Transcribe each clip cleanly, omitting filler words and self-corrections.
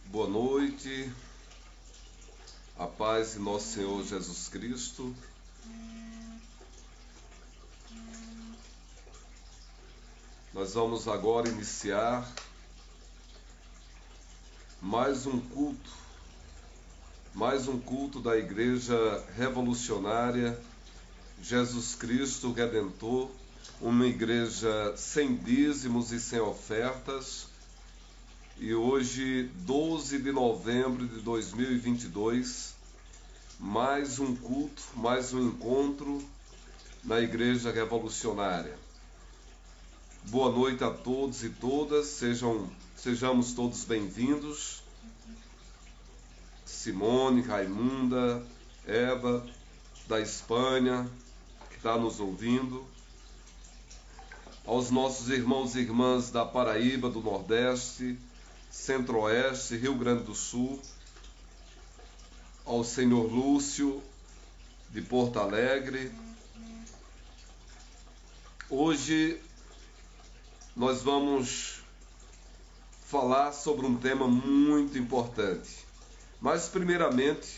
Boa noite, a paz de nosso Senhor Jesus Cristo. Nós vamos agora iniciar mais um culto da Igreja Revolucionária Jesus Cristo Redentor, uma igreja sem dízimos e sem ofertas. E hoje, 12 de novembro de 2022, mais um culto, mais um encontro na Igreja Revolucionária. Boa noite a todos e todas, sejamos todos bem-vindos. Simone, Raimunda, Eva, da Espanha, que está nos ouvindo. Aos nossos irmãos e irmãs da Paraíba, do Nordeste, Centro-Oeste, Rio Grande do Sul, ao senhor Lúcio, de Porto Alegre. Hoje nós vamos falar sobre um tema muito importante. Mas primeiramente,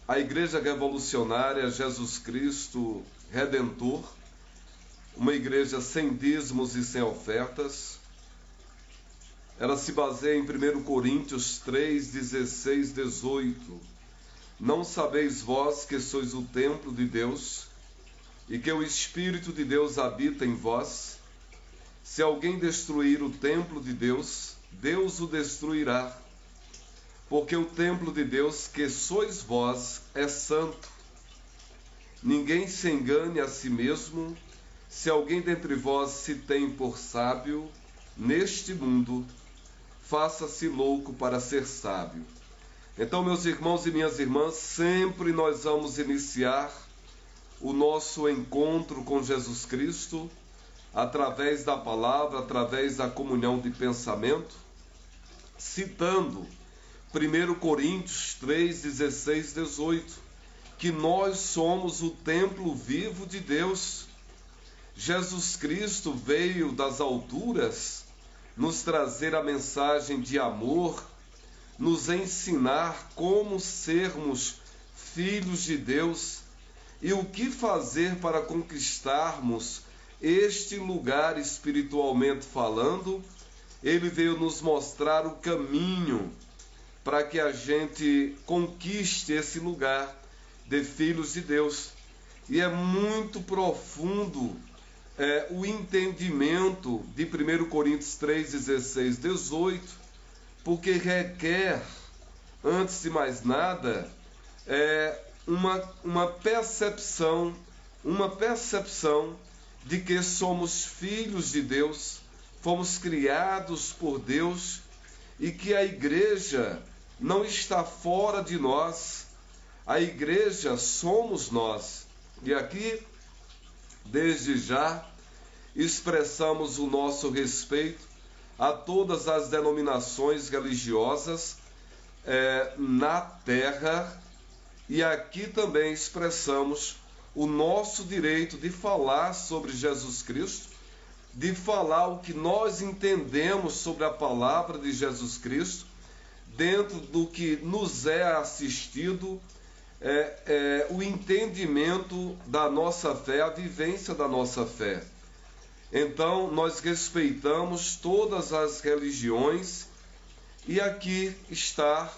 a Igreja Revolucionária Jesus Cristo Redentor, uma igreja sem dízimos e sem ofertas, ela se baseia em 1 Coríntios 3, 16, 18. Não sabeis vós que sois o templo de Deus e que o Espírito de Deus habita em vós? Se alguém destruir o templo de Deus, Deus o destruirá. Porque o templo de Deus, que sois vós, é santo. Ninguém se engane a si mesmo. Se alguém dentre vós se tem por sábio neste mundo, faça-se louco para ser sábio. Então, meus irmãos e minhas irmãs, sempre nós vamos iniciar o nosso encontro com Jesus Cristo através da palavra, através da comunhão de pensamento, citando 1 Coríntios 3, 16, 18, que nós somos o templo vivo de Deus. Jesus Cristo veio das alturas nos trazer a mensagem de amor, nos ensinar como sermos filhos de Deus e o que fazer para conquistarmos este lugar espiritualmente falando. Ele veio nos mostrar o caminho para que a gente conquiste esse lugar de filhos de Deus. E é muito profundo o entendimento de 1 Coríntios 3, 16, 18, porque requer, antes de mais nada, uma percepção de que somos filhos de Deus, fomos criados por Deus e que a igreja não está fora de nós, a igreja somos nós. E aqui, desde já, expressamos o nosso respeito a todas as denominações religiosas na terra, e aqui também expressamos o nosso direito de falar sobre Jesus Cristo, de falar o que nós entendemos sobre a palavra de Jesus Cristo, dentro do que nos é assistido, o entendimento da nossa fé, a vivência da nossa fé. Então, nós respeitamos todas as religiões, e aqui está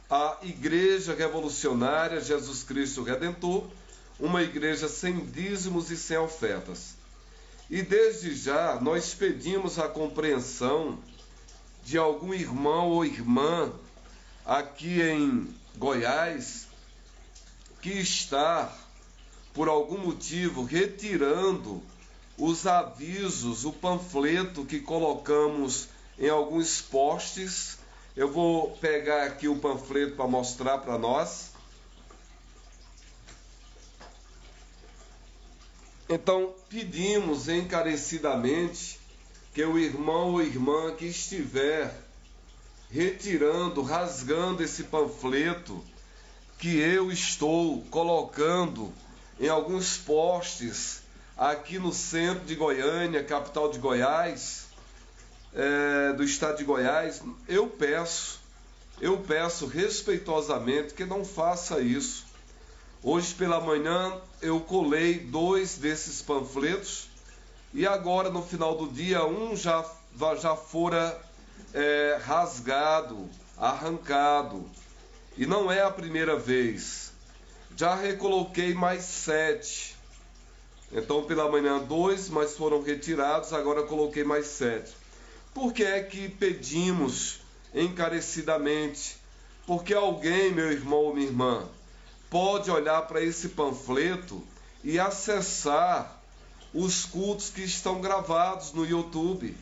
a Igreja Revolucionária Jesus Cristo Redentor, uma igreja sem dízimos e sem ofertas. E desde já nós pedimos a compreensão de algum irmão ou irmã aqui em Goiás que está, por algum motivo, retirando os avisos, o panfleto que colocamos em alguns postes. Eu vou pegar aqui o panfleto para mostrar para nós. Então, pedimos encarecidamente que o irmão ou irmã que estiver retirando, rasgando esse panfleto que eu estou colocando em alguns postes aqui no centro de Goiânia, capital de Goiás, do estado de Goiás, eu peço respeitosamente que não faça isso. Hoje pela manhã eu colei 2 desses panfletos e agora no final do dia um já fora rasgado, arrancado. E não é a primeira vez. Já recoloquei mais 7. Então pela manhã 2, mas foram retirados, agora coloquei mais 7. Por que é que pedimos encarecidamente? Porque alguém, meu irmão ou minha irmã, pode olhar para esse panfleto e acessar os cultos que estão gravados no YouTube.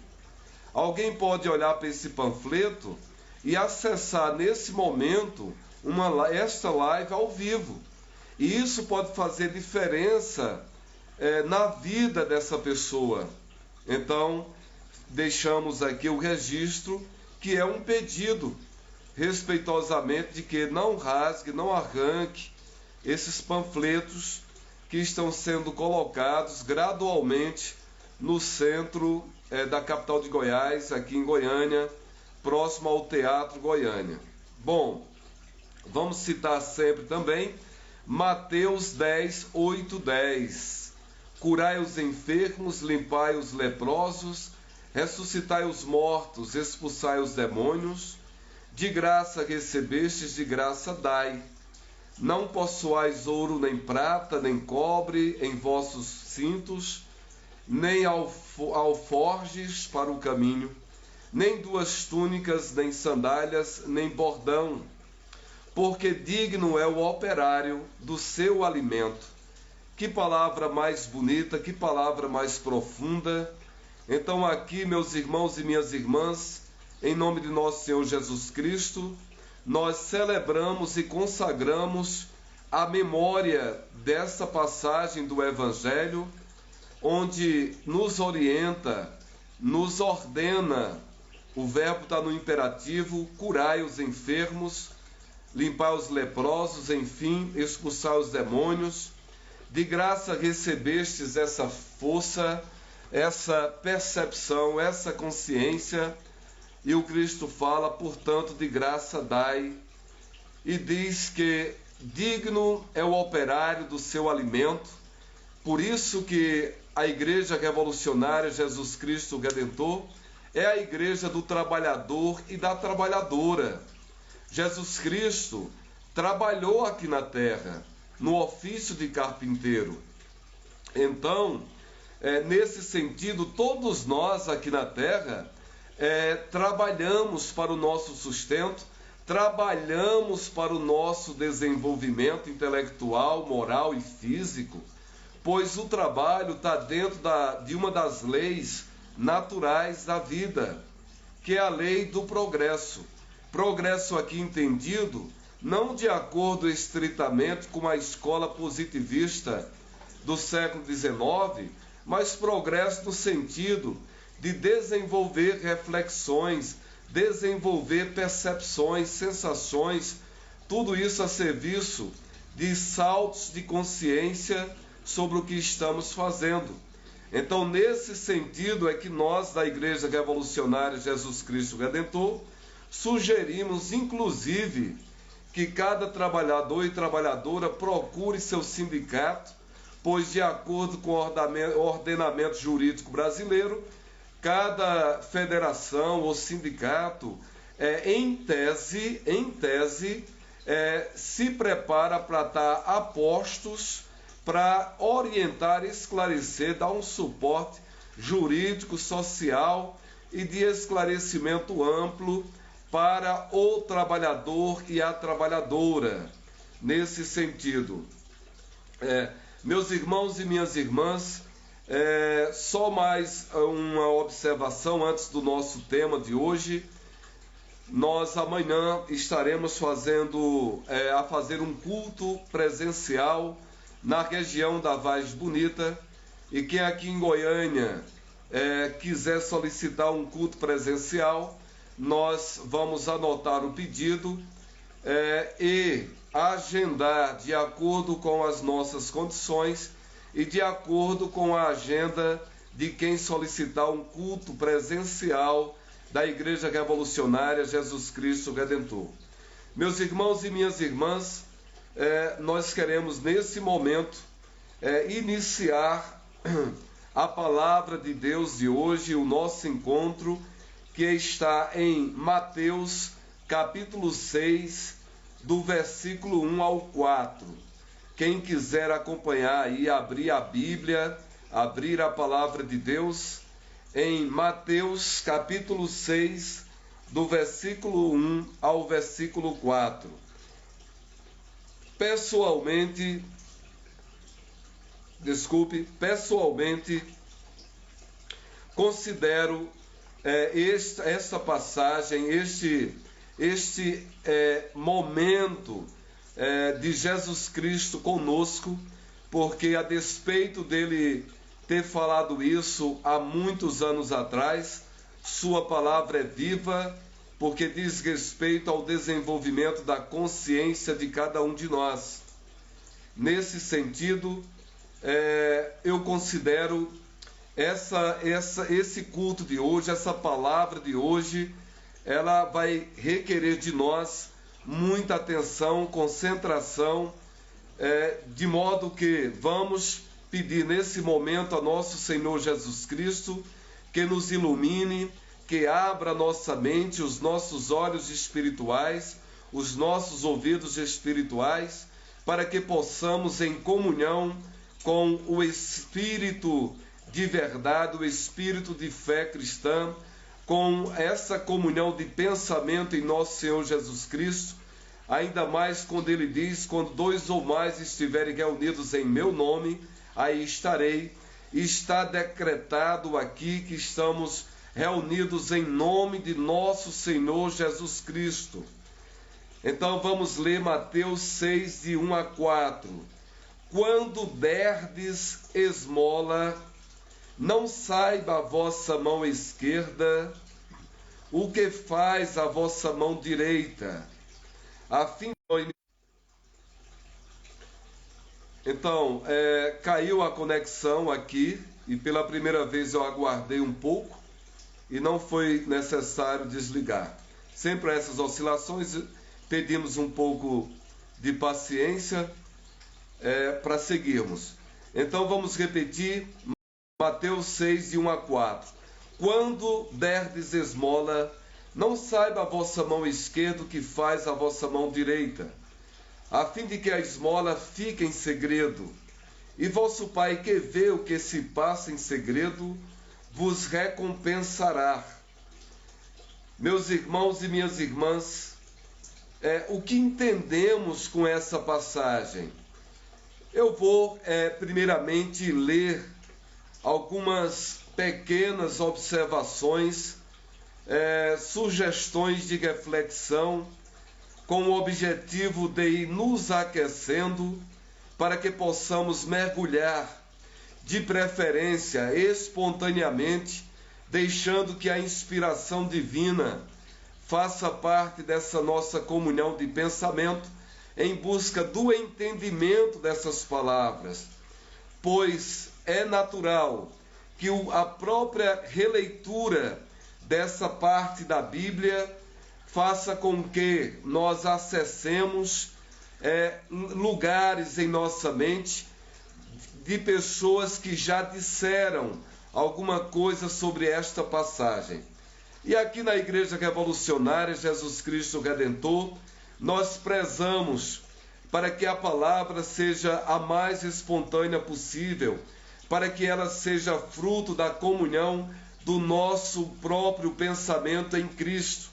Alguém pode olhar para esse panfleto e acessar nesse momento esta live ao vivo. E isso pode fazer diferença na vida dessa pessoa. Então, deixamos aqui o registro, que é um pedido, respeitosamente, de que não rasgue, não arranque esses panfletos que estão sendo colocados gradualmente no centro da capital de Goiás, aqui em Goiânia, próximo ao Teatro Goiânia. Bom, vamos citar sempre também Mateus 10, 8, 10. Curai os enfermos, limpai os leprosos, ressuscitai os mortos, expulsai os demônios. De graça recebestes, de graça dai. Não possuais ouro, nem prata, nem cobre em vossos cintos, nem alforjes para o caminho, nem 2 túnicas, nem sandálias, nem bordão, porque digno é o operário do seu alimento. Que palavra mais bonita, que palavra mais profunda. Então aqui, meus irmãos e minhas irmãs, em nome de nosso Senhor Jesus Cristo, nós celebramos e consagramos a memória dessa passagem do Evangelho, onde nos orienta, nos ordena, o verbo está no imperativo, curai os enfermos, limpai os leprosos, enfim, expulsar os demônios. De graça recebestes essa força, essa percepção, essa consciência, e o Cristo fala, portanto, de graça dai, e diz que digno é o operário do seu alimento. Por isso que a Igreja Revolucionária Jesus Cristo Redentor é a igreja do trabalhador e da trabalhadora. Jesus Cristo trabalhou aqui na terra, no ofício de carpinteiro. Então, nesse sentido, todos nós aqui na terra trabalhamos para o nosso sustento, trabalhamos para o nosso desenvolvimento intelectual, moral e físico, pois o trabalho está dentro de uma das leis naturais da vida, que é a lei do progresso. Progresso aqui entendido não de acordo estritamente com a escola positivista do século XIX, mas progresso no sentido de desenvolver reflexões, desenvolver percepções, sensações, tudo isso a serviço de saltos de consciência sobre o que estamos fazendo. Então, nesse sentido é que nós, da Igreja Revolucionária Jesus Cristo Redentor, sugerimos, inclusive, que cada trabalhador e trabalhadora procure seu sindicato, pois, de acordo com o ordenamento jurídico brasileiro, cada federação ou sindicato, em tese, se prepara para estar a postos para orientar, esclarecer, dar um suporte jurídico, social e de esclarecimento amplo para o trabalhador e a trabalhadora. Nesse sentido, meus irmãos e minhas irmãs, só mais uma observação antes do nosso tema de hoje. Nós amanhã estaremos fazer um culto presencial na região da Vaz Bonita, e quem aqui em Goiânia quiser solicitar um culto presencial, nós vamos anotar o pedido e agendar de acordo com as nossas condições e de acordo com a agenda de quem solicitar um culto presencial da Igreja Revolucionária Jesus Cristo Redentor. Meus irmãos e minhas irmãs, nós queremos nesse momento iniciar a palavra de Deus de hoje, o nosso encontro, que está em Mateus capítulo 6, do versículo 1 ao 4. Quem quiser acompanhar aí, abrir a Bíblia, abrir a palavra de Deus, em Mateus capítulo 6, do versículo 1 ao versículo 4. Pessoalmente, considero esta passagem, este momento de Jesus Cristo conosco, porque a despeito dele ter falado isso há muitos anos atrás, sua palavra é viva, porque diz respeito ao desenvolvimento da consciência de cada um de nós. Nesse sentido, eu considero esse culto de hoje, essa palavra de hoje, ela vai requerer de nós muita atenção, concentração, de modo que vamos pedir nesse momento a nosso Senhor Jesus Cristo que nos ilumine, que abra nossa mente, os nossos olhos espirituais, os nossos ouvidos espirituais, para que possamos, em comunhão com o Espírito de verdade, o Espírito de fé cristã, com essa comunhão de pensamento em nosso Senhor Jesus Cristo, ainda mais quando ele diz, quando 2 ou mais estiverem reunidos em meu nome, aí estarei. Está decretado aqui que estamos reunidos em nome de nosso Senhor Jesus Cristo. Então vamos ler Mateus 6, de 1 a 4. Quando derdes esmola, não saiba a vossa mão esquerda o que faz a vossa mão direita, a fim de... Então, caiu a conexão aqui, e pela primeira vez eu aguardei um pouco, e não foi necessário desligar. Sempre essas oscilações, pedimos um pouco de paciência para seguirmos. Então vamos repetir, Mateus 6, de 1 a 4. Quando derdes esmola, não saiba a vossa mão esquerda o que faz a vossa mão direita, a fim de que a esmola fique em segredo. E vosso Pai, que vê o que se passa em segredo, vos recompensará. Meus irmãos e minhas irmãs, o que entendemos com essa passagem? Eu vou, primeiramente, ler algumas pequenas observações, sugestões de reflexão, com o objetivo de ir nos aquecendo para que possamos mergulhar, de preferência espontaneamente, deixando que a inspiração divina faça parte dessa nossa comunhão de pensamento em busca do entendimento dessas palavras, pois é natural que a própria releitura dessa parte da Bíblia faça com que nós acessemos lugares em nossa mente de pessoas que já disseram alguma coisa sobre esta passagem. E aqui na Igreja Revolucionária Jesus Cristo Redentor, nós prezamos para que a palavra seja a mais espontânea possível, para que ela seja fruto da comunhão do nosso próprio pensamento em Cristo.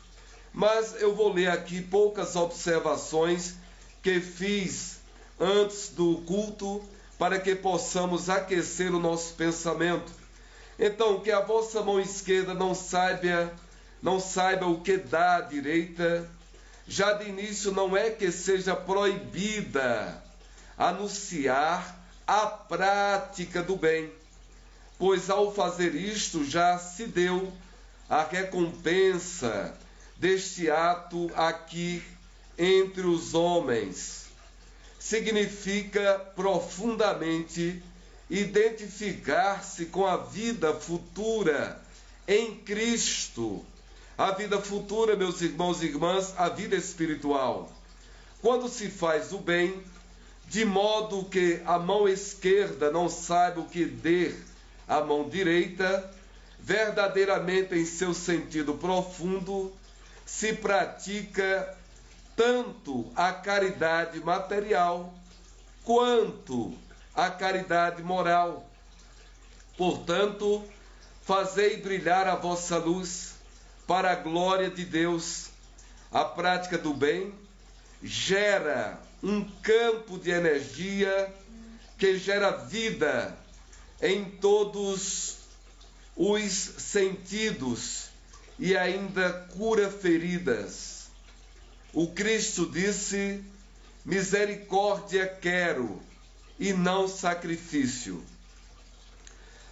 Mas eu vou ler aqui poucas observações que fiz antes do culto para que possamos aquecer o nosso pensamento. Então, que a vossa mão esquerda não saiba o que dá à direita. Já de início não é que seja proibida anunciar a prática do bem, pois ao fazer isto já se deu a recompensa deste ato aqui entre os homens. Significa profundamente identificar-se com a vida futura em Cristo, a vida futura, meus irmãos e irmãs, a vida espiritual. Quando se faz o bem, de modo que a mão esquerda não saiba o que der à mão direita, verdadeiramente em seu sentido profundo, se pratica tanto a caridade material quanto a caridade moral. Portanto, fazei brilhar a vossa luz para a glória de Deus. A prática do bem gera um campo de energia que gera vida em todos os sentidos e ainda cura feridas. O Cristo disse: misericórdia quero e não sacrifício.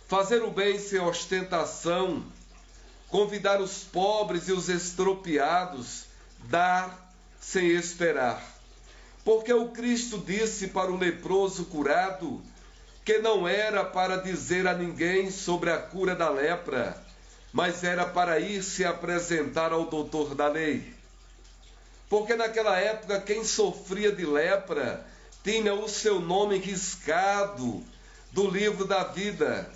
Fazer o bem sem ostentação, convidar os pobres e os estropiados, dar sem esperar. Porque o Cristo disse para o leproso curado que não era para dizer a ninguém sobre a cura da lepra, mas era para ir se apresentar ao doutor da lei. Porque naquela época quem sofria de lepra tinha o seu nome riscado do livro da vida,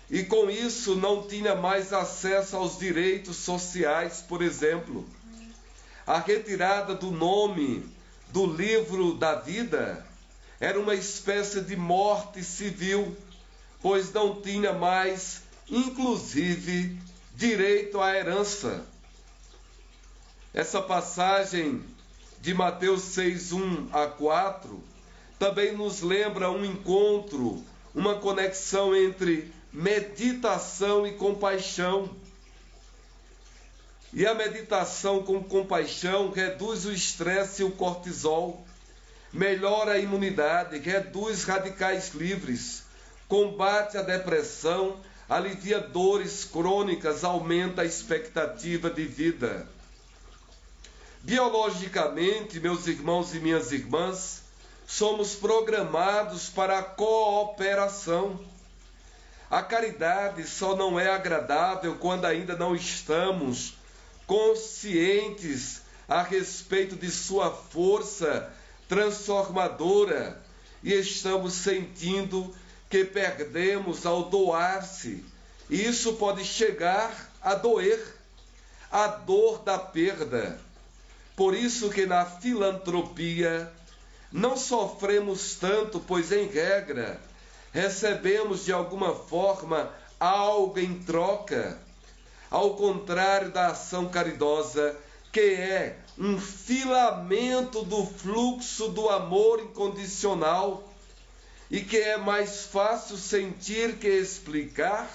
e com isso não tinha mais acesso aos direitos sociais, por exemplo. A retirada do nome do livro da vida era uma espécie de morte civil, pois não tinha mais, inclusive, direito à herança. Essa passagem de Mateus 6, 1 a 4, também nos lembra um encontro, uma conexão entre meditação e compaixão. E a meditação com compaixão reduz o estresse e o cortisol, melhora a imunidade, reduz radicais livres, combate a depressão, alivia dores crônicas, aumenta a expectativa de vida. Biologicamente, meus irmãos e minhas irmãs, somos programados para a cooperação. A caridade só não é agradável quando ainda não estamos conscientes a respeito de sua força transformadora e estamos sentindo que perdemos ao doar-se. E isso pode chegar a doer, a dor da perda. Por isso que na filantropia não sofremos tanto, pois em regra recebemos de alguma forma algo em troca, ao contrário da ação caridosa, que é um filamento do fluxo do amor incondicional e que é mais fácil sentir que explicar,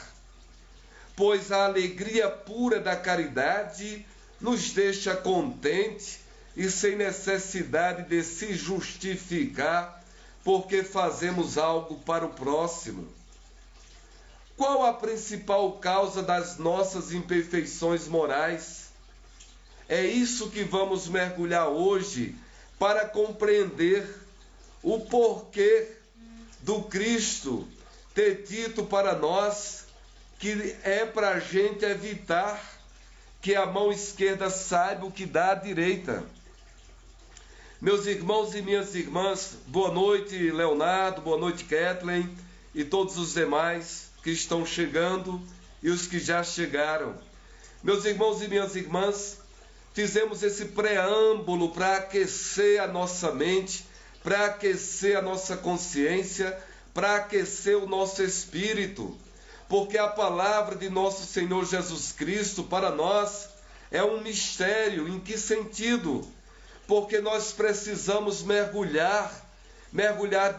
pois a alegria pura da caridade nos deixa contente e sem necessidade de se justificar porque fazemos algo para o próximo. Qual a principal causa das nossas imperfeições morais? É isso que vamos mergulhar hoje para compreender o porquê do Cristo ter dito para nós que é para a gente evitar que a mão esquerda saiba o que dá à direita. Meus irmãos e minhas irmãs, boa noite, Leonardo, boa noite, Kathleen, e todos os demais que estão chegando e os que já chegaram. Meus irmãos e minhas irmãs, fizemos esse preâmbulo para aquecer a nossa mente, para aquecer a nossa consciência, para aquecer o nosso espírito, porque a palavra de nosso Senhor Jesus Cristo para nós é um mistério. Em que sentido? Porque nós precisamos mergulhar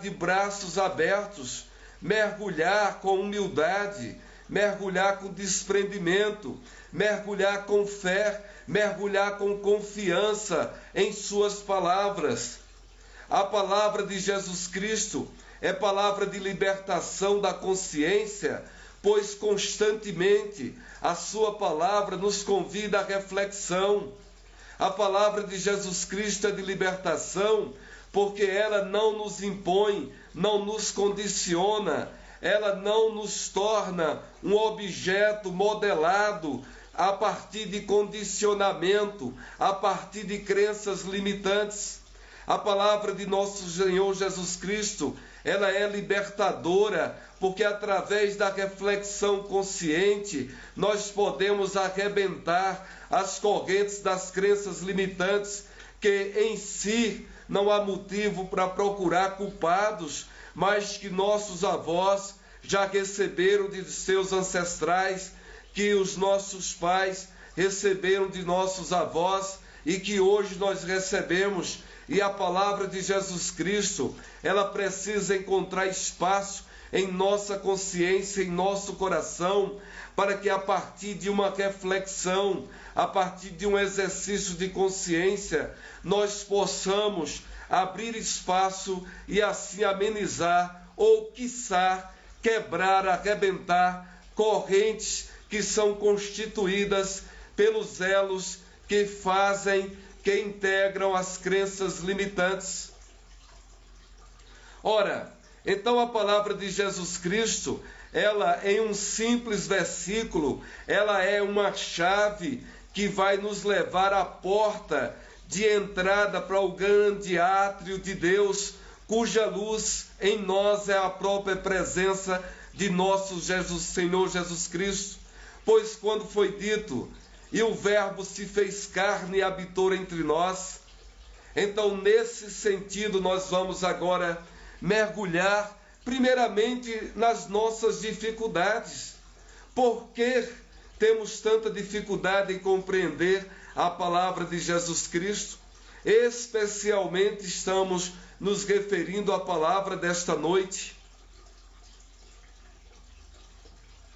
de braços abertos, mergulhar com humildade, mergulhar com desprendimento, mergulhar com fé, mergulhar com confiança em suas palavras. A palavra de Jesus Cristo é palavra de libertação da consciência, pois constantemente a sua palavra nos convida à reflexão. A palavra de Jesus Cristo é de libertação, porque ela não nos impõe, não nos condiciona, ela não nos torna um objeto modelado a partir de condicionamento, a partir de crenças limitantes. A palavra de nosso Senhor Jesus Cristo, ela é libertadora, porque através da reflexão consciente, nós podemos arrebentar as correntes das crenças limitantes, que em si não há motivo para procurar culpados, mas que nossos avós já receberam de seus ancestrais, que os nossos pais receberam de nossos avós e que hoje nós recebemos. E a palavra de Jesus Cristo, ela precisa encontrar espaço em nossa consciência, em nosso coração, para que a partir de uma reflexão, a partir de um exercício de consciência, nós possamos abrir espaço e assim amenizar ou, quiçá, quebrar, arrebentar correntes que são constituídas pelos elos que integram as crenças limitantes. Ora, então a palavra de Jesus Cristo, ela em um simples versículo, ela é uma chave que vai nos levar à porta de entrada para o grande átrio de Deus, cuja luz em nós é a própria presença de nosso Senhor Jesus Cristo. Pois quando foi dito, e o Verbo se fez carne e habitou entre nós, então nesse sentido nós vamos agora mergulhar primeiramente nas nossas dificuldades. Por que temos tanta dificuldade em compreender a palavra de Jesus Cristo? Especialmente estamos nos referindo à palavra desta noite.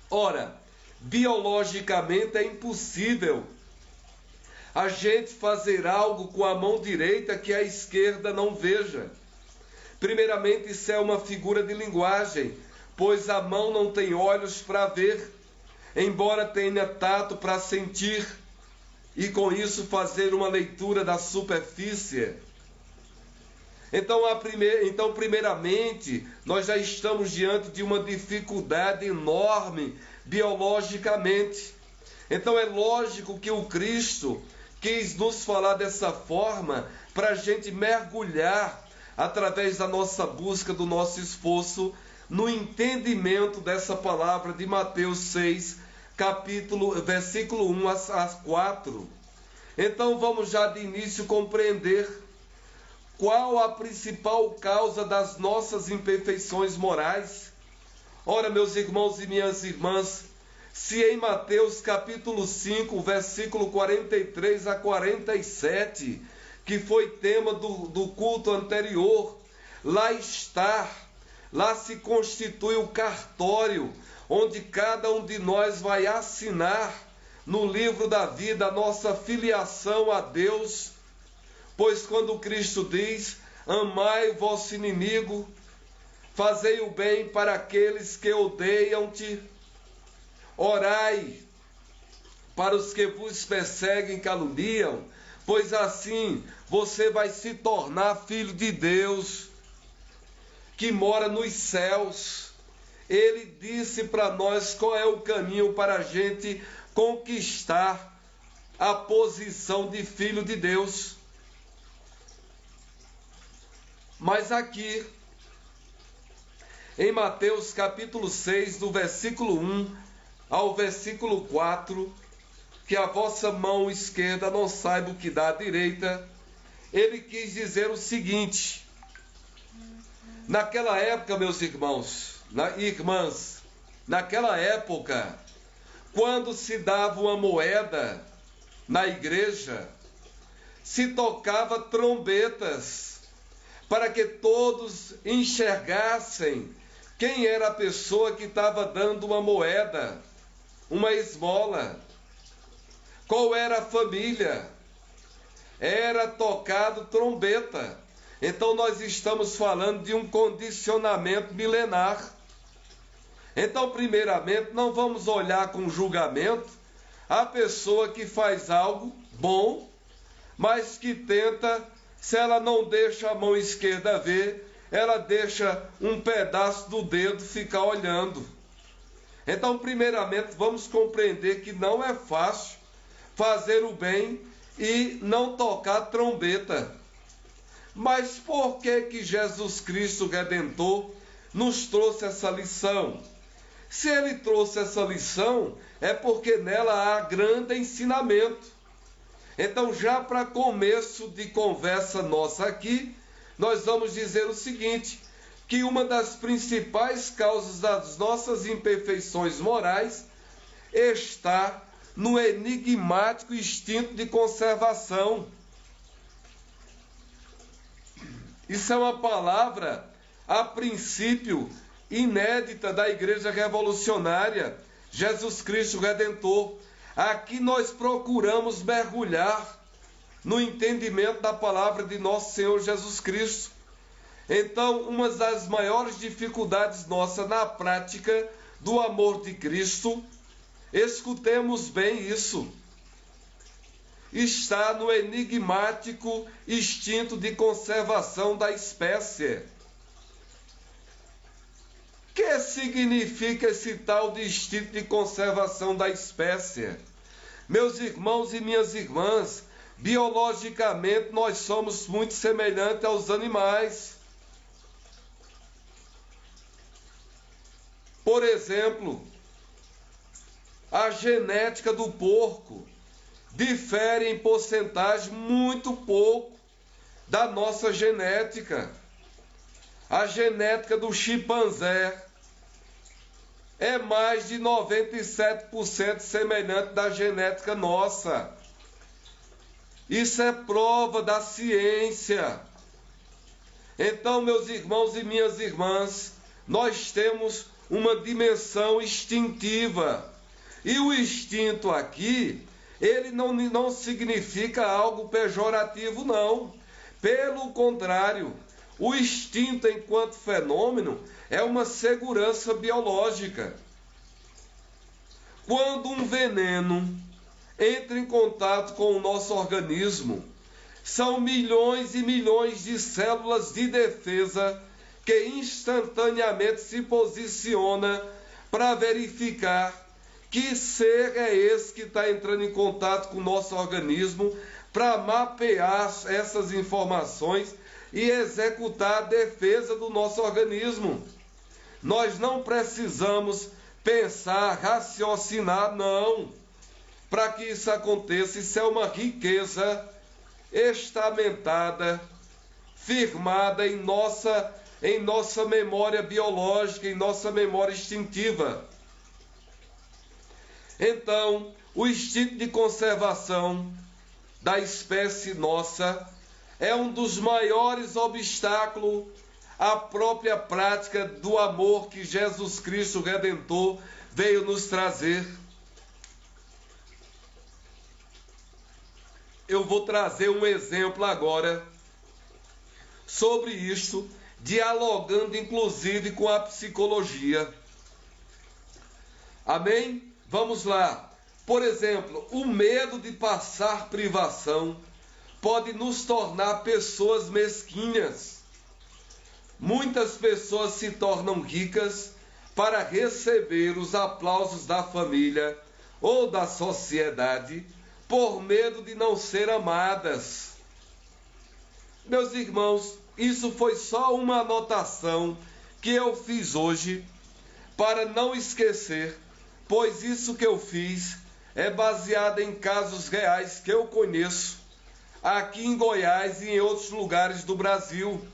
Ora, biologicamente é impossível a gente fazer algo com a mão direita que a esquerda não veja. Primeiramente, isso é uma figura de linguagem, pois a mão não tem olhos para ver, embora tenha tato para sentir, e com isso fazer uma leitura da superfície. Então, primeiramente, nós já estamos diante de uma dificuldade enorme biologicamente. Então é lógico que o Cristo quis nos falar dessa forma para a gente mergulhar através da nossa busca, do nosso esforço, no entendimento dessa palavra de Mateus 6, versículo 1 a 4. Então vamos já de início compreender qual a principal causa das nossas imperfeições morais. Ora, meus irmãos e minhas irmãs, se em Mateus capítulo 5, versículo 43 a 47, que foi tema do culto anterior, lá se constitui o cartório, onde cada um de nós vai assinar no livro da vida a nossa filiação a Deus. Pois quando Cristo diz, amai o vosso inimigo, fazei o bem para aqueles que odeiam-te, orai para os que vos perseguem e caluniam, pois assim você vai se tornar filho de Deus, que mora nos céus. Ele disse para nós qual é o caminho para a gente conquistar a posição de filho de Deus. Mas aqui, em Mateus capítulo 6, do versículo 1 ao versículo 4, que a vossa mão esquerda não saiba o que dá à direita, ele quis dizer o seguinte: naquela época, meus irmãos e irmãs, naquela época, quando se dava uma moeda na igreja, se tocava trombetas, para que todos enxergassem quem era a pessoa que estava dando uma moeda, uma esmola, qual era a família. Era tocado trombeta. Então nós estamos falando de um condicionamento milenar. Então, primeiramente, não vamos olhar com julgamento a pessoa que faz algo bom, mas que tenta, se ela não deixa a mão esquerda ver, ela deixa um pedaço do dedo ficar olhando. Então, primeiramente, vamos compreender que não é fácil fazer o bem e não tocar trombeta. Mas por que Jesus Cristo Redentor nos trouxe essa lição? Se ele trouxe essa lição, é porque nela há grande ensinamento. Então, já para começo de conversa nossa aqui, nós vamos dizer o seguinte, que uma das principais causas das nossas imperfeições morais está no enigmático instinto de conservação. Isso é uma palavra, a princípio, inédita da Igreja Revolucionária, Jesus Cristo Redentor. Aqui nós procuramos mergulhar no entendimento da palavra de nosso Senhor Jesus Cristo. Então, uma das maiores dificuldades nossas na prática do amor de Cristo, escutemos bem isso, está no enigmático instinto de conservação da espécie. O que significa esse tal de instinto de conservação da espécie? Meus irmãos e minhas irmãs, biologicamente nós somos muito semelhantes aos animais. Por exemplo, a genética do porco difere em porcentagem muito pouco da nossa genética. A genética do chimpanzé é mais de 97% semelhante da genética nossa. Isso é prova da ciência. Então, meus irmãos e minhas irmãs, nós temos uma dimensão instintiva. E o instinto aqui, ele não significa algo pejorativo, não. Pelo contrário, o instinto enquanto fenômeno é uma segurança biológica. Quando um veneno entra em contato com o nosso organismo, são milhões e milhões de células de defesa que instantaneamente se posiciona para verificar que ser é esse que está entrando em contato com o nosso organismo, para mapear essas informações e executar a defesa do nosso organismo. Nós não precisamos pensar, raciocinar, não, para que isso aconteça. Isso é uma riqueza estamentada, firmada em nossa memória biológica, em nossa memória instintiva. Então, o instinto de conservação da espécie nossa é um dos maiores obstáculos à própria prática do amor que Jesus Cristo Redentor veio nos trazer. Eu vou trazer um exemplo agora sobre isto, dialogando inclusive com a psicologia. Amém? Vamos lá. Por exemplo, o medo de passar privação pode nos tornar pessoas mesquinhas. Muitas pessoas se tornam ricas para receber os aplausos da família ou da sociedade por medo de não ser amadas. Meus irmãos, isso foi só uma anotação que eu fiz hoje para não esquecer, pois isso que eu fiz é baseado em casos reais que eu conheço aqui em Goiás e em outros lugares do Brasil.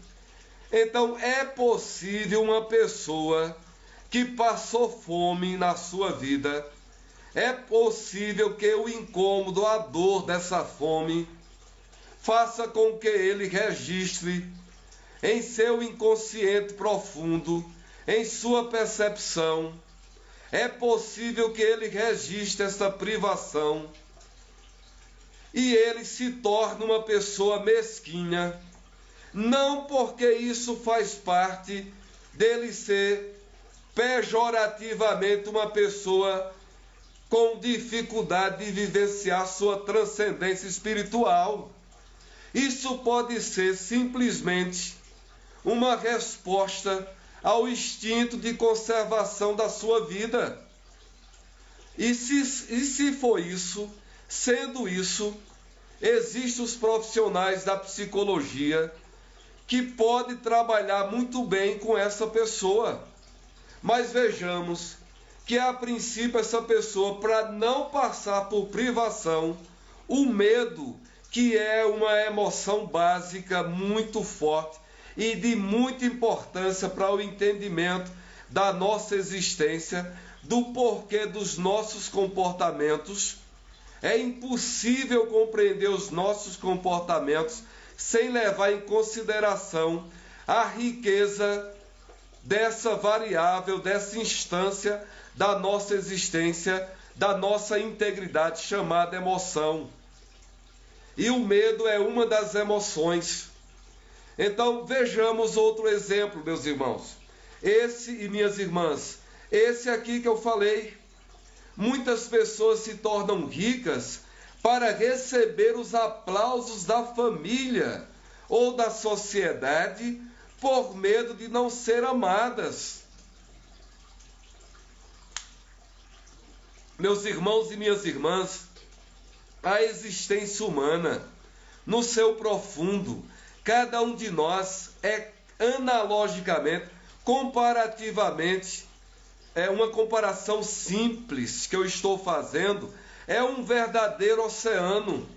Então, é possível uma pessoa que passou fome na sua vida, é possível que o incômodo, a dor dessa fome, faça com que ele registre em seu inconsciente profundo, em sua percepção. É possível que ele registre essa privação e ele se torne uma pessoa mesquinha, não porque isso faz parte dele ser pejorativamente uma pessoa com dificuldade de vivenciar sua transcendência espiritual. Isso pode ser simplesmente uma resposta ao instinto de conservação da sua vida. E se for isso, sendo isso, existem os profissionais da psicologia que podem trabalhar muito bem com essa pessoa. Mas vejamos que, a princípio, essa pessoa, para não passar por privação, o medo, que é uma emoção básica muito forte e de muita importância para o entendimento da nossa existência, do porquê dos nossos comportamentos. É impossível compreender os nossos comportamentos sem levar em consideração a riqueza dessa variável, dessa instância da nossa existência, da nossa integridade, chamada emoção. E o medo é uma das emoções. Então, vejamos outro exemplo, meus irmãos. Esse e minhas irmãs, esse aqui que eu falei. Muitas pessoas se tornam ricas para receber os aplausos da família ou da sociedade por medo de não ser amadas. Meus irmãos e minhas irmãs, a existência humana, no seu profundo, cada um de nós é analogicamente, comparativamente, é uma comparação simples que eu estou fazendo, é um verdadeiro oceano.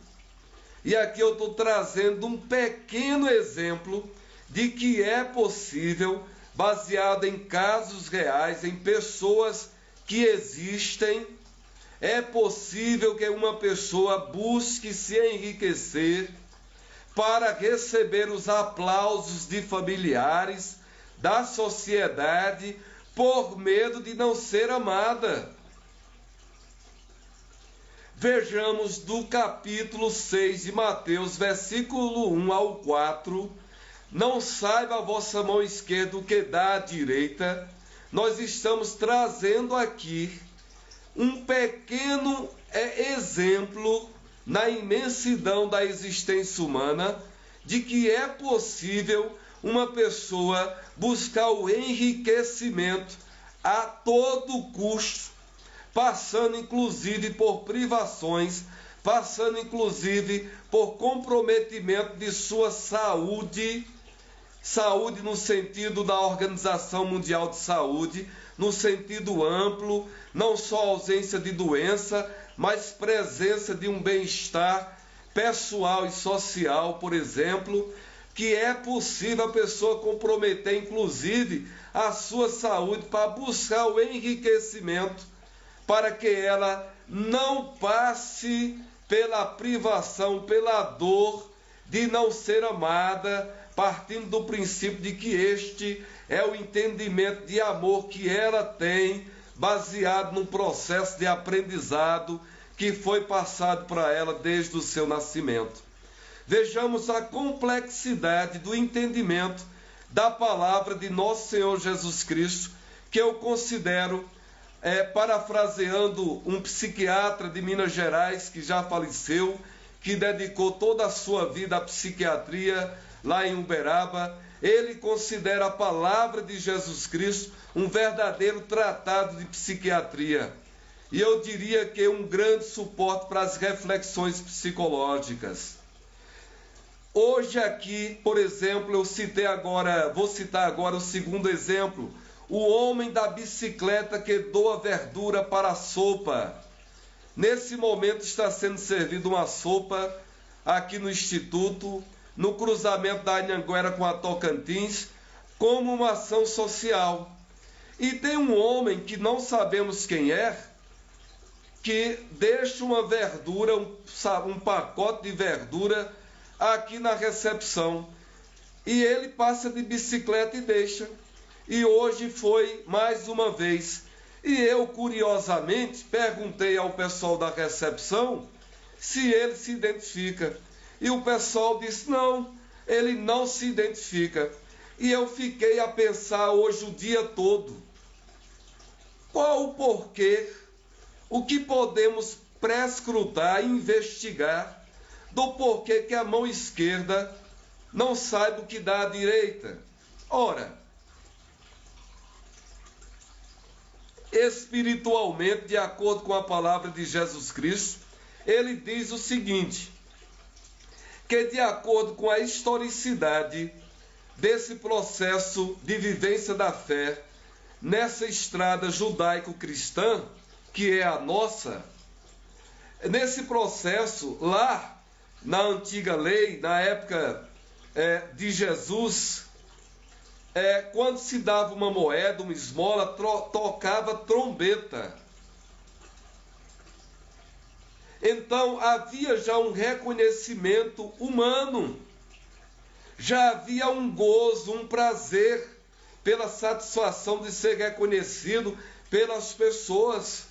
E aqui eu estou trazendo um pequeno exemplo de que é possível, baseado em casos reais, em pessoas que existem, é possível que uma pessoa busque se enriquecer para receber os aplausos de familiares, da sociedade, por medo de não ser amada. Vejamos do capítulo 6 de Mateus, versículo 1 ao 4. Não saiba a vossa mão esquerda o que dá à direita. Nós estamos trazendo aqui um pequeno exemplo na imensidão da existência humana de que é possível uma pessoa buscar o enriquecimento a todo custo, passando inclusive por privações, passando inclusive por comprometimento de sua saúde, saúde no sentido da Organização Mundial de Saúde, no sentido amplo, não só ausência de doença, mas presença de um bem-estar pessoal e social, por exemplo, que é possível a pessoa comprometer, inclusive, a sua saúde para buscar o enriquecimento, para que ela não passe pela privação, pela dor de não ser amada, partindo do princípio de que este é o entendimento de amor que ela tem, baseado num processo de aprendizado que foi passado para ela desde o seu nascimento. Vejamos a complexidade do entendimento da palavra de nosso Senhor Jesus Cristo, que eu considero, parafraseando um psiquiatra de Minas Gerais que já faleceu, que dedicou toda a sua vida à psiquiatria lá em Uberaba, ele considera a palavra de Jesus Cristo um verdadeiro tratado de psiquiatria. E eu diria que é um grande suporte para as reflexões psicológicas. Hoje aqui, por exemplo, vou citar agora o segundo exemplo, o homem da bicicleta que doa verdura para a sopa. Nesse momento está sendo servida uma sopa aqui no Instituto, no cruzamento da Anhanguera com a Tocantins, como uma ação social. E tem um homem que não sabemos quem é, que deixa uma verdura, um pacote de verdura aqui na recepção. E ele passa de bicicleta e deixa. E hoje foi mais uma vez. E eu, curiosamente, perguntei ao pessoal da recepção se ele se identifica. E o pessoal disse, não, ele não se identifica. E eu fiquei a pensar hoje o dia todo. Qual o porquê? O que podemos prescrutar, investigar do porquê que a mão esquerda não sabe o que dá à direita? Ora, espiritualmente, de acordo com a palavra de Jesus Cristo, ele diz o seguinte, que de acordo com a historicidade desse processo de vivência da fé, nessa estrada judaico-cristã, que é a nossa, nesse processo, lá na antiga lei, na época de Jesus, quando se dava uma moeda, uma esmola, tocava trombeta. Então havia já um reconhecimento humano, já havia um gozo, um prazer pela satisfação de ser reconhecido pelas pessoas.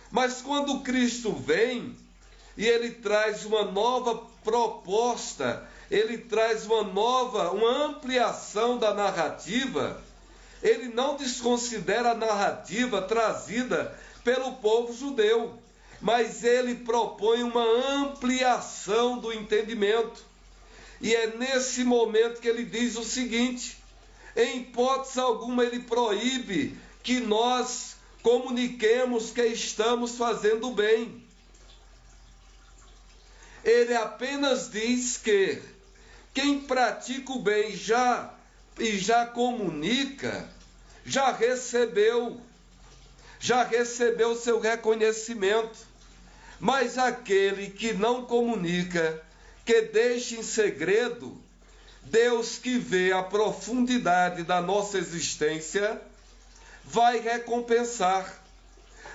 Mas quando Cristo vem e ele traz uma nova proposta, ele traz uma ampliação da narrativa, ele não desconsidera a narrativa trazida pelo povo judeu, mas ele propõe uma ampliação do entendimento. E é nesse momento que ele diz o seguinte: em hipótese alguma ele proíbe que nós comuniquemos que estamos fazendo bem. Ele apenas diz que quem pratica o bem já comunica, já recebeu seu reconhecimento. Mas aquele que não comunica, que deixa em segredo, Deus que vê a profundidade da nossa existência, vai recompensar.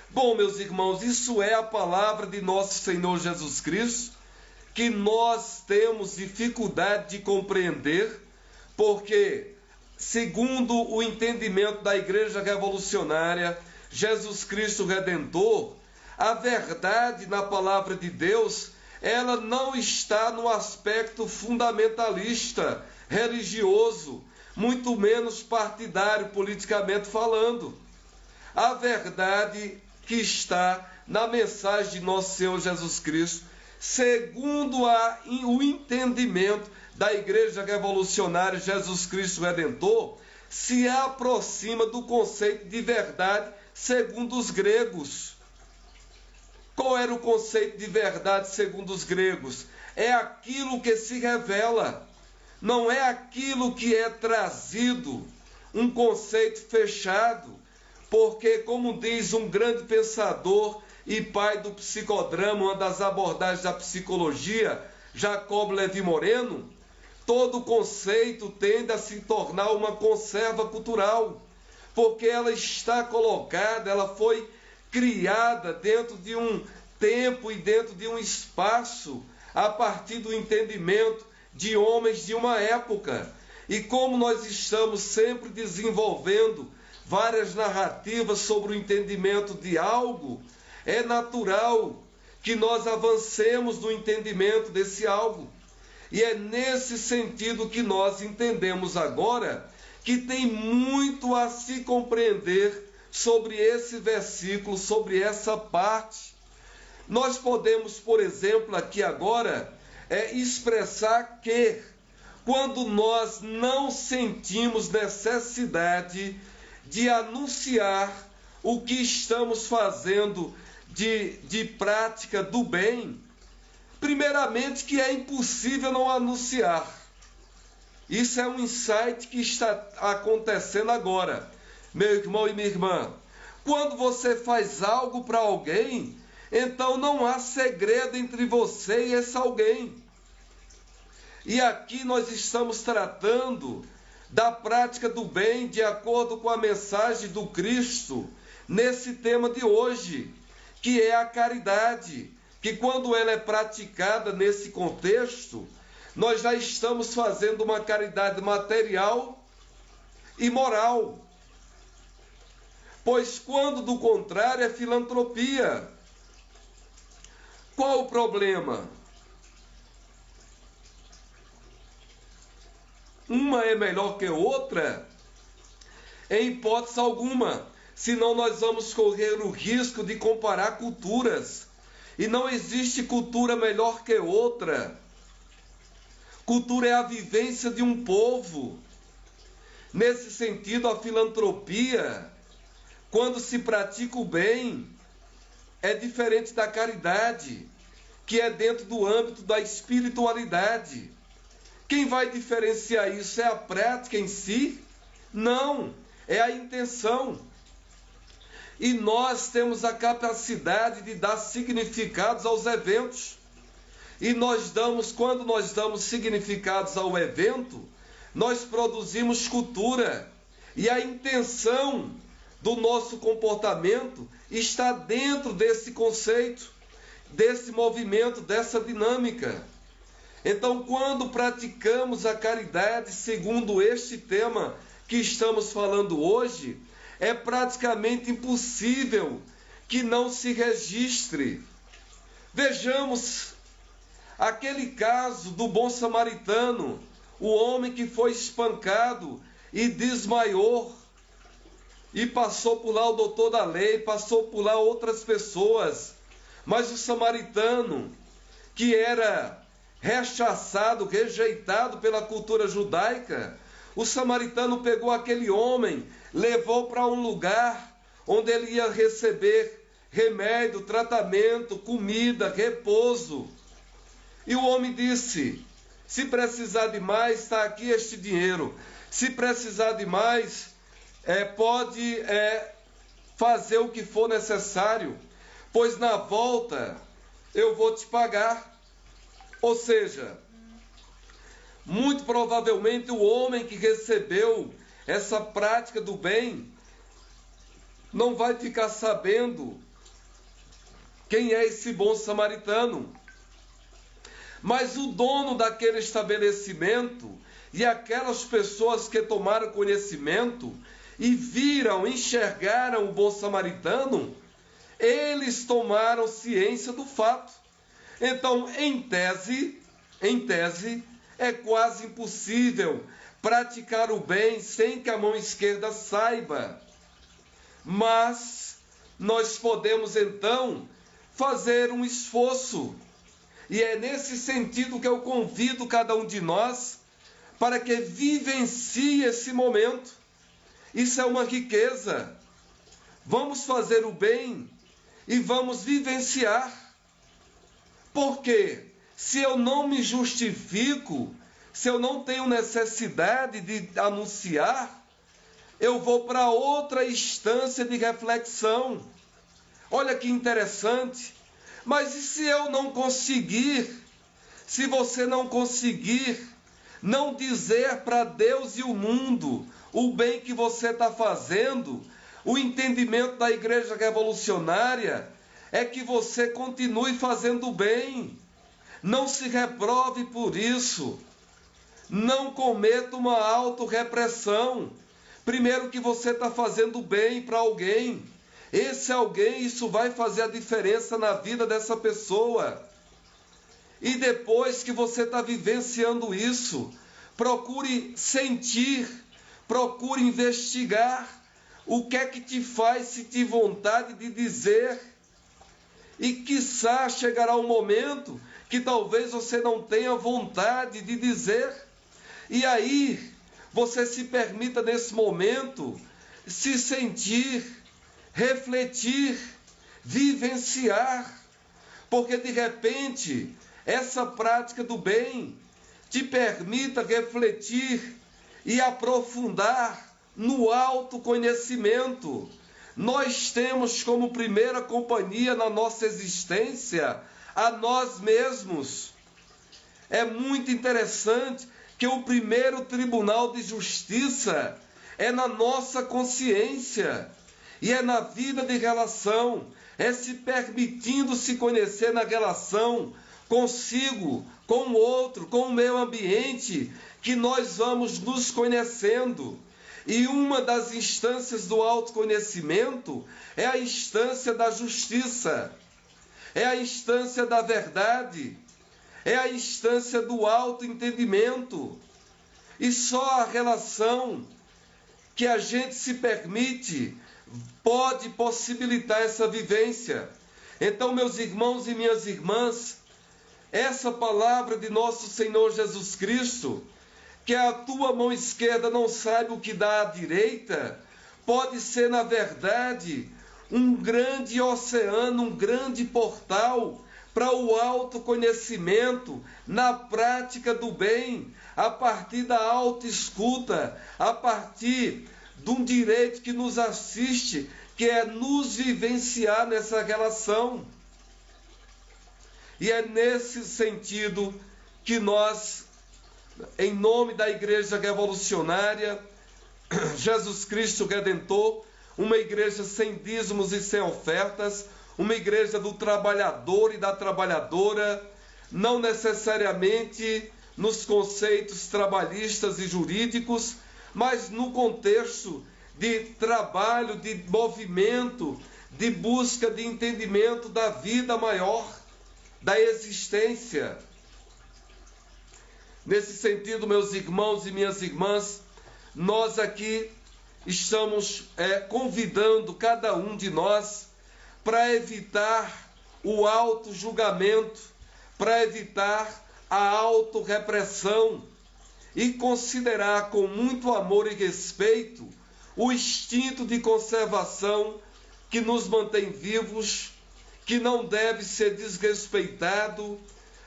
Bom, meus irmãos, isso é a palavra de nosso Senhor Jesus Cristo, que nós temos dificuldade de compreender, porque, segundo o entendimento da Igreja Revolucionária, Jesus Cristo Redentor, a verdade na palavra de Deus, ela não está no aspecto fundamentalista, religioso, muito menos partidário, politicamente falando. A verdade que está na mensagem de nosso Senhor Jesus Cristo, segundo o entendimento da Igreja Revolucionária Jesus Cristo Redentor, se aproxima do conceito de verdade segundo os gregos. Qual era o conceito de verdade segundo os gregos? É aquilo que se revela, não é aquilo que é trazido, um conceito fechado, porque, como diz um grande pensador e pai do psicodrama, uma das abordagens da psicologia, Jacob Levi Moreno, todo conceito tende a se tornar uma conserva cultural, porque ela está colocada, ela foi criada dentro de um tempo e dentro de um espaço, a partir do entendimento de homens de uma época. E como nós estamos sempre desenvolvendo várias narrativas sobre o entendimento de algo, é natural que nós avancemos no entendimento desse algo. E é nesse sentido que nós entendemos agora que tem muito a se compreender sobre esse versículo, sobre essa parte. Nós podemos, por exemplo, aqui agora, expressar que quando nós não sentimos necessidade de anunciar o que estamos fazendo de prática do bem, primeiramente que é impossível não anunciar. Isso é um insight que está acontecendo agora. Meu irmão e minha irmã, quando você faz algo para alguém, então não há segredo entre você e esse alguém. E aqui nós estamos tratando da prática do bem de acordo com a mensagem do Cristo nesse tema de hoje, que é a caridade, que quando ela é praticada nesse contexto, nós já estamos fazendo uma caridade material e moral. Pois quando do contrário é filantropia. Qual o problema? Uma é melhor que outra? Em hipótese alguma, senão nós vamos correr o risco de comparar culturas. E não existe cultura melhor que outra. Cultura é a vivência de um povo. Nesse sentido, a filantropia, quando se pratica o bem, é diferente da caridade, que é dentro do âmbito da espiritualidade. Quem vai diferenciar isso é a prática em si? Não, é a intenção. E nós temos a capacidade de dar significados aos eventos. E quando nós damos significados ao evento, nós produzimos cultura. E a intenção do nosso comportamento está dentro desse conceito, desse movimento, dessa dinâmica. Então, quando praticamos a caridade segundo este tema que estamos falando hoje, é praticamente impossível que não se registre. Vejamos aquele caso do bom samaritano, o homem que foi espancado e desmaiou, e passou por lá o doutor da lei, passou por lá outras pessoas, mas o samaritano, que era rechaçado, rejeitado pela cultura judaica, o samaritano pegou aquele homem, levou para um lugar onde ele ia receber remédio, tratamento, comida, repouso. E o homem disse: se precisar de mais, está aqui este dinheiro. Se precisar de mais, pode fazer o que for necessário, pois na volta eu vou te pagar. Ou seja, muito provavelmente o homem que recebeu essa prática do bem não vai ficar sabendo quem é esse bom samaritano. Mas o dono daquele estabelecimento e aquelas pessoas que tomaram conhecimento e viram, enxergaram o bom samaritano, eles tomaram ciência do fato. Então, em tese, é quase impossível praticar o bem sem que a mão esquerda saiba. Mas nós podemos então fazer um esforço. E é nesse sentido que eu convido cada um de nós para que vivencie esse momento. Isso é uma riqueza. Vamos fazer o bem e vamos vivenciar. Porque se eu não me justifico, se eu não tenho necessidade de anunciar, eu vou para outra instância de reflexão. Olha que interessante. Mas e se eu não conseguir? Se você não conseguir não dizer para Deus e o mundo o bem que você está fazendo, o entendimento da Igreja Revolucionária é que você continue fazendo o bem. Não se reprove por isso. Não cometa uma autorrepressão. Primeiro que você está fazendo bem para alguém. Esse alguém, isso vai fazer a diferença na vida dessa pessoa. E depois que você está vivenciando isso, procure sentir, procure investigar o que é que te faz sentir vontade de dizer. E quiçá chegará um momento que talvez você não tenha vontade de dizer. E aí, você se permita nesse momento se sentir, refletir, vivenciar. Porque de repente, essa prática do bem te permita refletir e aprofundar no autoconhecimento. Nós temos como primeira companhia na nossa existência a nós mesmos. É muito interessante que o primeiro tribunal de justiça é na nossa consciência e é na vida de relação, é se permitindo se conhecer na relação consigo, com o outro, com o meio ambiente, que nós vamos nos conhecendo. E uma das instâncias do autoconhecimento é a instância da justiça, é a instância da verdade, é a instância do autoentendimento. E só a relação que a gente se permite pode possibilitar essa vivência. Então, meus irmãos e minhas irmãs, essa palavra de nosso Senhor Jesus Cristo, que a tua mão esquerda não saiba o que dá à direita, pode ser, na verdade, um grande oceano, um grande portal para o autoconhecimento na prática do bem, a partir da autoescuta, a partir de um direito que nos assiste, que é nos vivenciar nessa relação. E é nesse sentido que nós, em nome da Igreja Revolucionária, Jesus Cristo Redentor, uma igreja sem dízimos e sem ofertas, uma igreja do trabalhador e da trabalhadora, não necessariamente nos conceitos trabalhistas e jurídicos, mas no contexto de trabalho, de movimento, de busca de entendimento da vida maior, da existência. Nesse sentido, meus irmãos e minhas irmãs, nós aqui estamos convidando cada um de nós para evitar o auto-julgamento, para evitar a auto-repressão e considerar com muito amor e respeito o instinto de conservação que nos mantém vivos, que não deve ser desrespeitado,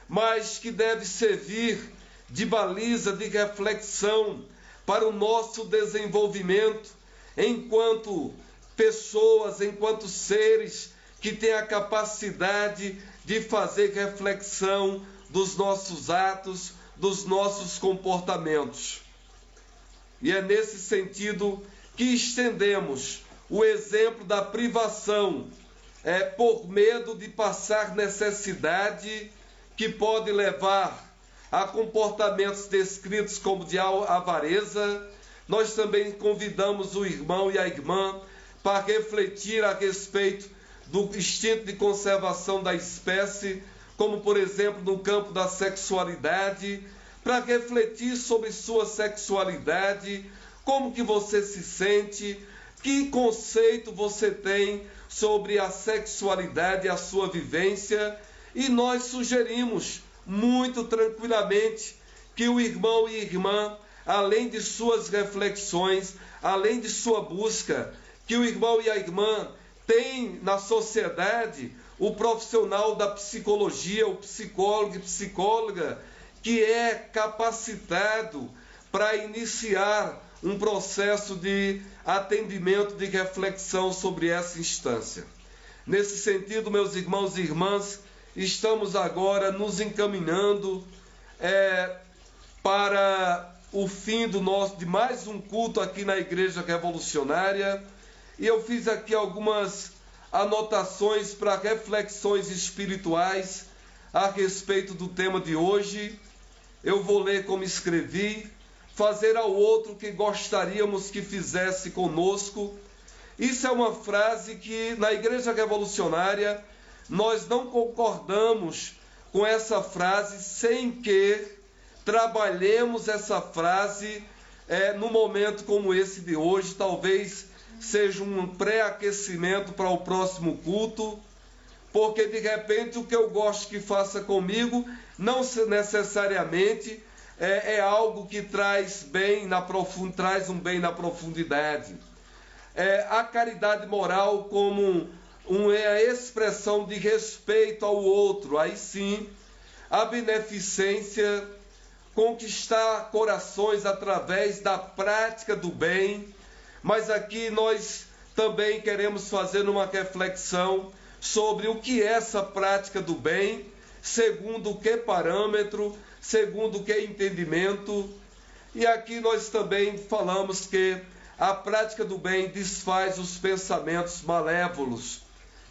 mas que deve servir de baliza de reflexão para o nosso desenvolvimento enquanto pessoas, enquanto seres que têm a capacidade de fazer reflexão dos nossos atos, dos nossos comportamentos. E é nesse sentido que estendemos o exemplo da privação, por medo de passar necessidade, que pode levar a comportamentos descritos como de avareza. Nós também convidamos o irmão e a irmã para refletir a respeito do instinto de conservação da espécie, como por exemplo no campo da sexualidade, para refletir sobre sua sexualidade, como que você se sente, que conceito você tem sobre a sexualidade, a sua vivência, e nós sugerimos muito tranquilamente que o irmão e irmã, além de suas reflexões, além de sua busca, que o irmão e a irmã têm na sociedade o profissional da psicologia, o psicólogo e psicóloga, que é capacitado para iniciar um processo de atendimento, de reflexão sobre essa instância. Nesse sentido, meus irmãos e irmãs, estamos agora nos encaminhando para o fim de mais um culto aqui na Igreja Revolucionária, e eu fiz aqui algumas anotações para reflexões espirituais a respeito do tema de hoje. Eu vou ler como escrevi, fazer ao outro o que gostaríamos que fizesse conosco. Isso é uma frase que na Igreja Revolucionária nós não concordamos com essa frase sem que trabalhemos essa frase no momento como esse de hoje. Talvez seja um pré-aquecimento para o próximo culto, porque de repente o que eu gosto que faça comigo não necessariamente é algo que traz um bem na profundidade. A caridade moral como uma expressão de respeito ao outro, aí sim, a beneficência, conquistar corações através da prática do bem. Mas aqui nós também queremos fazer uma reflexão sobre o que é essa prática do bem, segundo que parâmetro, segundo que entendimento. E aqui nós também falamos que a prática do bem desfaz os pensamentos malévolos.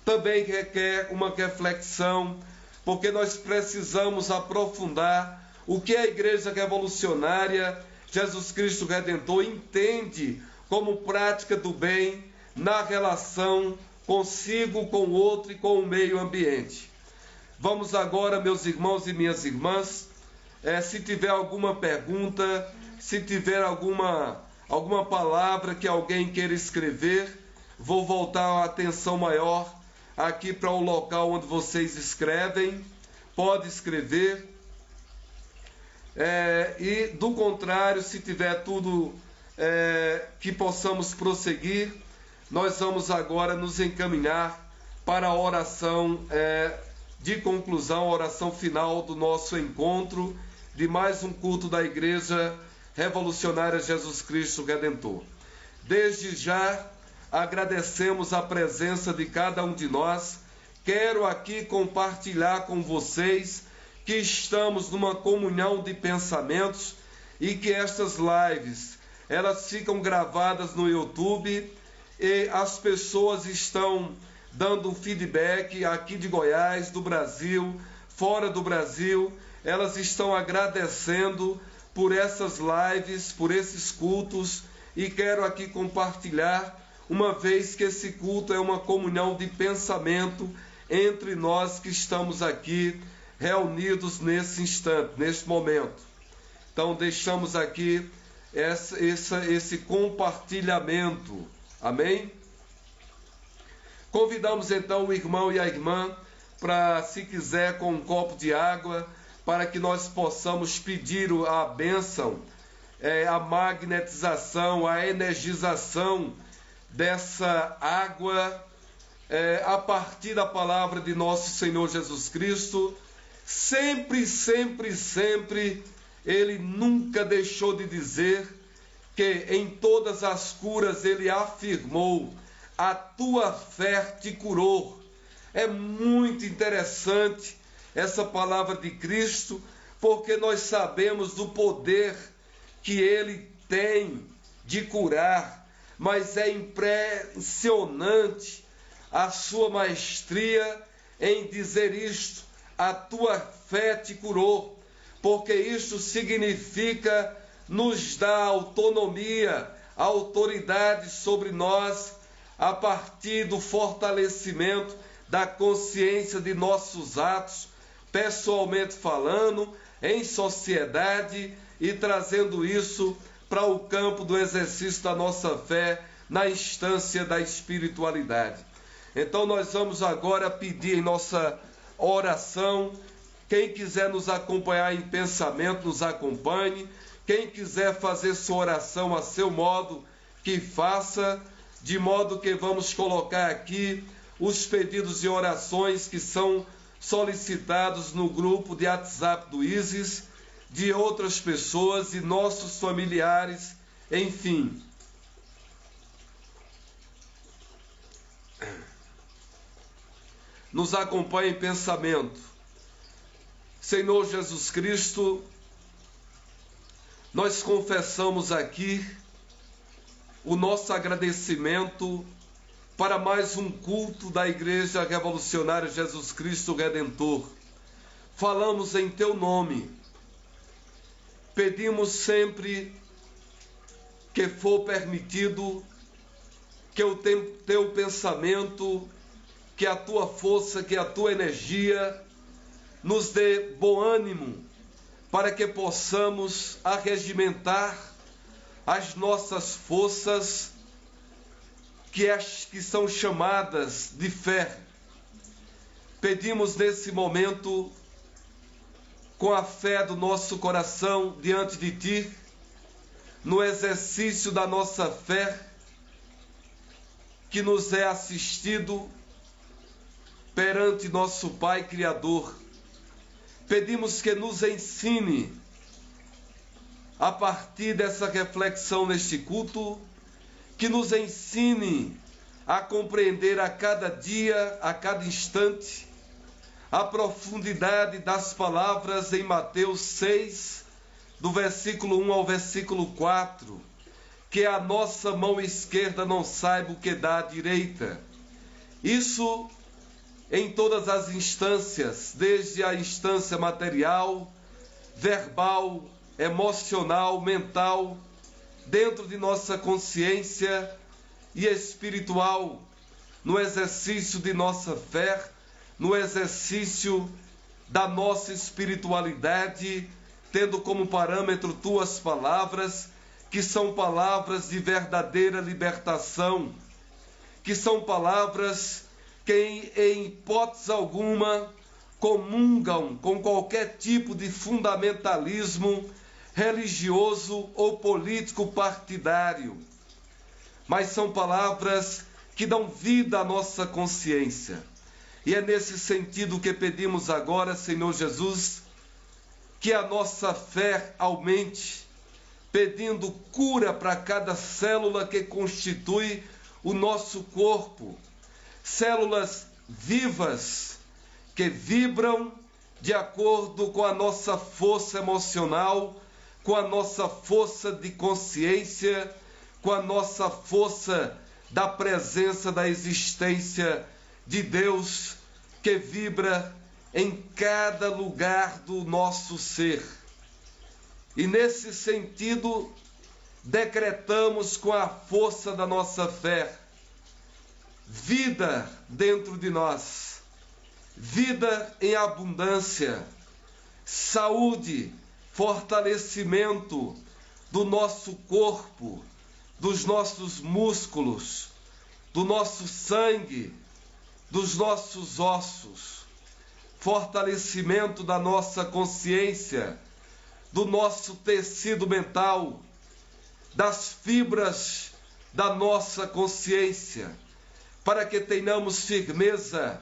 Também requer uma reflexão, porque nós precisamos aprofundar o que a Igreja Revolucionária, Jesus Cristo Redentor, entende como prática do bem na relação consigo, com o outro e com o meio ambiente. Vamos agora, meus irmãos e minhas irmãs, se tiver alguma pergunta, se tiver alguma palavra que alguém queira escrever, vou voltar a atenção maior aqui para o local onde vocês escrevem. Pode escrever. E do contrário, se tiver tudo que possamos prosseguir, nós vamos agora nos encaminhar para a oração de conclusão, a oração final do nosso encontro, de mais um culto da Igreja Revolucionária Jesus Cristo Redentor. Desde já, agradecemos a presença de cada um de nós. Quero aqui compartilhar com vocês que estamos numa comunhão de pensamentos e que estas lives, elas ficam gravadas no YouTube e as pessoas estão dando feedback aqui de Goiás, do Brasil, fora do Brasil. Elas estão agradecendo por essas lives, por esses cultos, e quero aqui compartilhar, uma vez que esse culto é uma comunhão de pensamento entre nós que estamos aqui reunidos nesse instante, neste momento. Então deixamos aqui esse compartilhamento. Amém? Convidamos então o irmão e a irmã para, se quiser, com um copo de água, para que nós possamos pedir a bênção, a magnetização, a energização dessa água, a partir da palavra de nosso Senhor Jesus Cristo. Sempre, sempre, sempre, Ele nunca deixou de dizer que em todas as curas Ele afirmou: a tua fé te curou. É muito interessante essa palavra de Cristo, porque nós sabemos do poder que Ele tem de curar, mas é impressionante a sua maestria em dizer isto: a tua fé te curou, porque isto significa nos dar autonomia, autoridade sobre nós, a partir do fortalecimento da consciência de nossos atos, pessoalmente falando, em sociedade, e trazendo isso para o campo do exercício da nossa fé, na instância da espiritualidade. Então nós vamos agora pedir em nossa oração. Quem quiser nos acompanhar em pensamento, nos acompanhe. Quem quiser fazer sua oração a seu modo, que faça, de modo que vamos colocar aqui os pedidos e orações que são solicitados no grupo de WhatsApp do ISIS, de outras pessoas e nossos familiares, enfim. Nos acompanhe em pensamento. Senhor Jesus Cristo, nós confessamos aqui o nosso agradecimento para mais um culto da Igreja Revolucionária Jesus Cristo Redentor. Falamos em Teu nome. Pedimos sempre que for permitido que o Teu pensamento, que a Tua força, que a Tua energia nos dê bom ânimo para que possamos arregimentar as nossas forças que são chamadas de fé. Pedimos nesse momento, com a fé do nosso coração diante de Ti, no exercício da nossa fé, que nos é assistido perante nosso Pai Criador. Pedimos que nos ensine, a partir dessa reflexão neste culto, que nos ensine a compreender a cada dia, a cada instante, a profundidade das palavras em Mateus 6, do versículo 1 ao versículo 4, que a nossa mão esquerda não saiba o que dá à direita. Isso em todas as instâncias, desde a instância material, verbal, emocional, mental, dentro de nossa consciência e espiritual, no exercício de nossa fé, no exercício da nossa espiritualidade, tendo como parâmetro Tuas palavras, que são palavras de verdadeira libertação, que são palavras que em hipótese alguma comungam com qualquer tipo de fundamentalismo religioso ou político partidário, mas são palavras que dão vida à nossa consciência. E é nesse sentido que pedimos agora, Senhor Jesus, que a nossa fé aumente, pedindo cura para cada célula que constitui o nosso corpo, células vivas que vibram de acordo com a nossa força emocional, com a nossa força de consciência, com a nossa força da presença da existência de Deus que vibra em cada lugar do nosso ser. E nesse sentido, decretamos com a força da nossa fé vida dentro de nós, vida em abundância, saúde, fortalecimento do nosso corpo, dos nossos músculos, do nosso sangue, dos nossos ossos, fortalecimento da nossa consciência, do nosso tecido mental, das fibras da nossa consciência, para que tenhamos firmeza,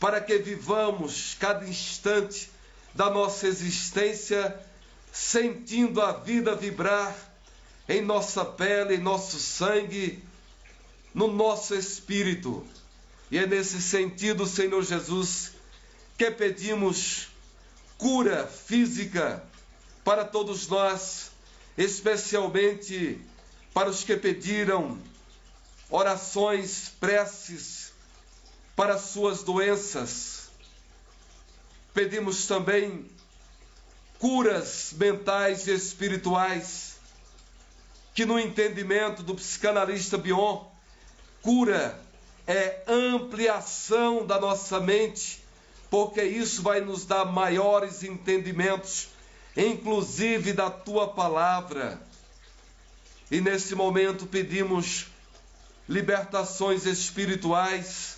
para que vivamos cada instante da nossa existência sentindo a vida vibrar em nossa pele, em nosso sangue, no nosso espírito. E é nesse sentido, Senhor Jesus, que pedimos cura física para todos nós, especialmente para os que pediram orações, preces para suas doenças. Pedimos também curas mentais e espirituais, que no entendimento do psicanalista Bion, cura é ampliação da nossa mente, porque isso vai nos dar maiores entendimentos, inclusive da tua palavra. E nesse momento pedimos libertações espirituais,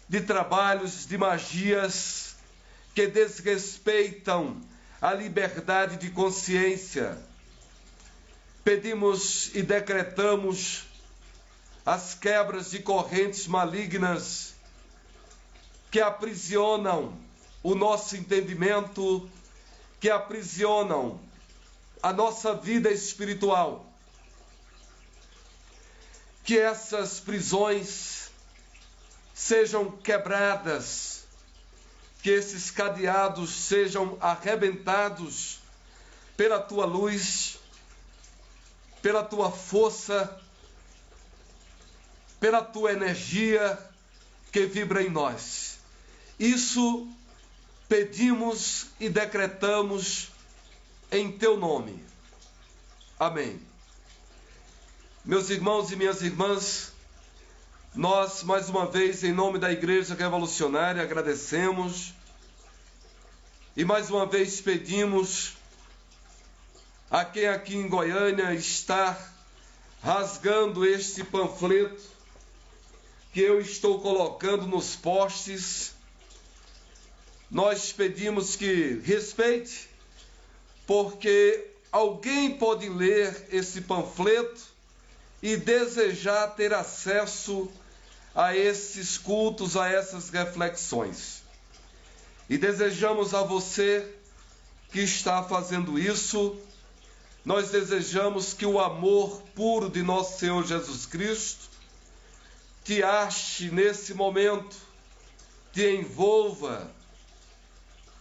de trabalhos, de magias que desrespeitam a liberdade de consciência. Pedimos e decretamos as quebras de correntes malignas que aprisionam o nosso entendimento, que aprisionam a nossa vida espiritual. Que essas prisões sejam quebradas, que esses cadeados sejam arrebentados pela tua luz, pela tua força, pela tua energia que vibra em nós. Isso pedimos e decretamos em teu nome. Amém. Meus irmãos e minhas irmãs, nós, mais uma vez, em nome da Igreja Revolucionária, agradecemos e mais uma vez pedimos a quem aqui em Goiânia está rasgando este panfleto que eu estou colocando nos postes. Nós pedimos que respeite, porque alguém pode ler esse panfleto e desejar ter acesso a esses cultos, a essas reflexões. E desejamos a você que está fazendo isso, nós desejamos que o amor puro de nosso Senhor Jesus Cristo te ache nesse momento, te envolva,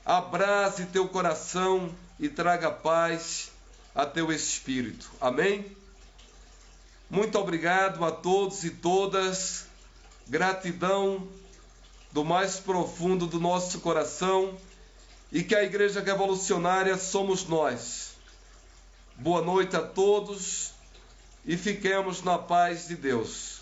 abrace teu coração e traga paz a teu espírito. Amém? Muito obrigado a todos e todas. Gratidão do mais profundo do nosso coração, e que a Igreja Revolucionária somos nós. Boa noite a todos e fiquemos na paz de Deus.